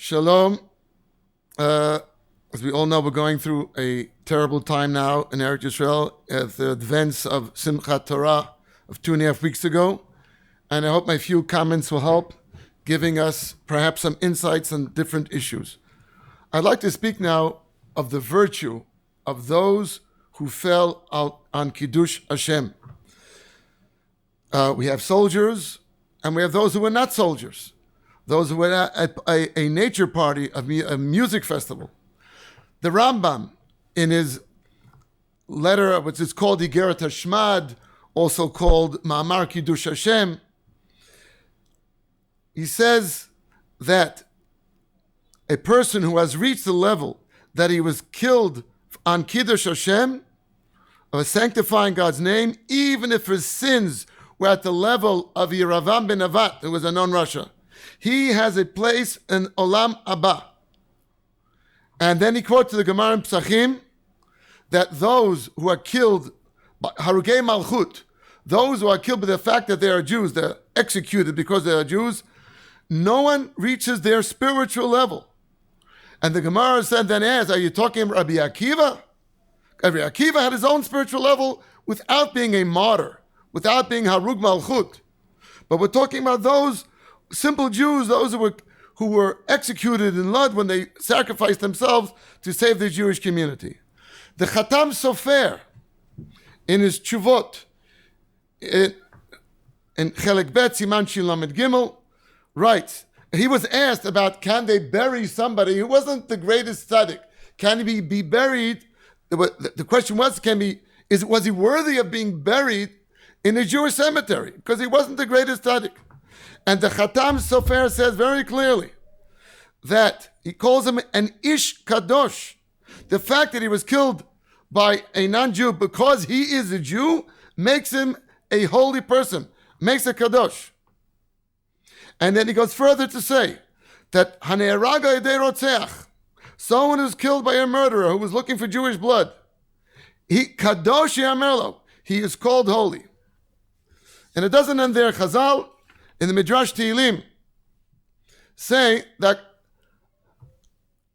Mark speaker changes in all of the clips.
Speaker 1: Shalom. As we all know, we're going through a terrible time now in Eretz Yisrael at the events of Simchat Torah of 2.5 weeks ago. And I hope my few comments will help, giving us perhaps some insights on different issues. I'd like to speak now of the virtue of those who fell out on Kiddush Hashem. We have soldiers, and we have those who were not soldiers. Those who were at a nature party, a music festival. The Rambam, in his letter, which is called Igeret HaShmad, also called Ma'amar Kiddush Hashem, he says that a person who has reached the level that he was killed on Kiddush Hashem, of sanctifying God's name, even if his sins were at the level of Yeravam ben Nevat, who was a non-Russia, he has a place in Olam Abba. And then he quotes the Gemara in Psachim that those who are killed by Harugei Malchut, those who are killed by the fact that they are Jews, they're executed because they are Jews, no one reaches their spiritual level. And the Gemara said then asked, are you talking about Rabbi Akiva? Rabbi Akiva had his own spiritual level without being a martyr, without being Harug Malchut. But we're talking about those simple Jews, those who were executed in Lud when they sacrificed themselves to save the Jewish community. The Chatam Sofer, in his Tshuvot, in Chelek Bet, Siman Shin Lamed Gimel, writes, he was asked about can they bury somebody who wasn't the greatest tzaddik? Can he be buried? The question was, was he worthy of being buried in a Jewish cemetery? Because he wasn't the greatest tzaddik. And the Chatam Sofer says very clearly that he calls him an Ish Kadosh. The fact that he was killed by a non-Jew because he is a Jew makes him a holy person, makes a Kadosh. And then he goes further to say that Hane'eraga Yedei Rotzeach, someone who's killed by a murderer who was looking for Jewish blood, he Kadosh Yamerlo, he is called holy. And it doesn't end there. Chazal in the Midrash Tehillim say that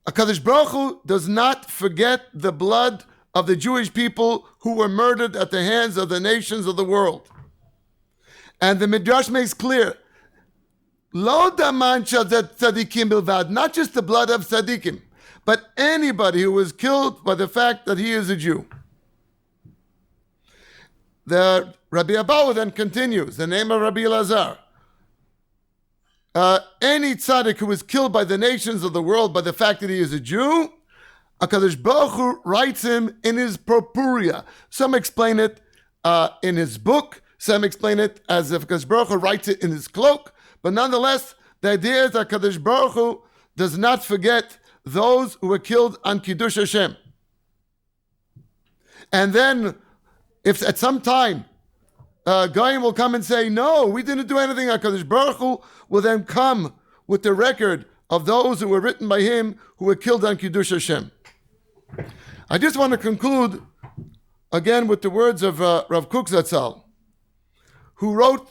Speaker 1: HaKadosh Baruch Hu does not forget the blood of the Jewish people who were murdered at the hands of the nations of the world. And the Midrash makes clear, Lo daman shel tzadikim bilvad, not just the blood of tzadikim, but anybody who was killed by the fact that he is a Jew. The Rabbi Abahu then continues, the name of Rabbi Elazar. Any tzaddik who is killed by the nations of the world by the fact that he is a Jew, HaKadosh Baruch Hu writes him in his purpuria. Some explain it in his book. Some explain it as if HaKadosh Baruch Hu writes it in his cloak. But nonetheless, the idea is that HaKadosh Baruch Hu does not forget those who were killed on Kiddush Hashem. And then, if at some time Goyim will come and say, no, we didn't do anything, HaKadosh Baruch Hu will then come with the record of those who were written by him who were killed on Kiddush Hashem. I just want to conclude again with the words of Rav Kook Zatzal, who wrote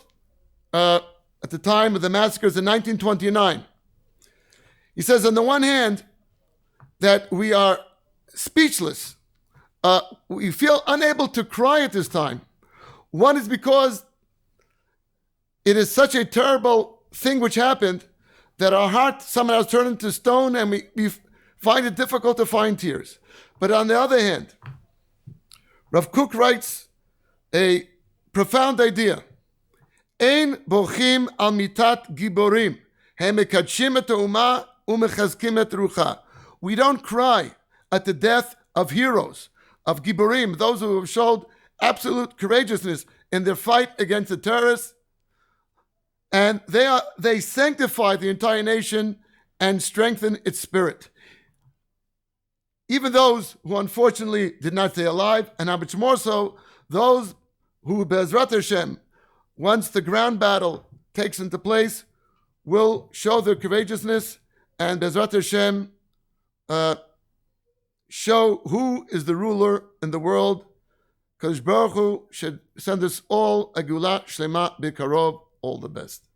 Speaker 1: at the time of the massacres in 1929. He says, on the one hand, that we are speechless. We feel unable to cry at this time. One is because it is such a terrible thing which happened that our heart somehow has turned into stone and we find it difficult to find tears. But on the other hand, Rav Kook writes a profound idea. Ein bochim al mitat giborim, hem mekadshim et ha'umah umechazkim et rucha. We don't cry at the death of heroes, of giborim, those who have showed absolute courageousness in their fight against the terrorists, and they sanctify the entire nation and strengthen its spirit. Even those who unfortunately did not stay alive, and how much more so, those who, Be'ezrat Hashem, once the ground battle takes into place, will show their courageousness and Be'ezrat Hashem show who is the ruler in the world. Kadosh Baruch Hu should send us all a Geulah Shlema B'Karov. All the best.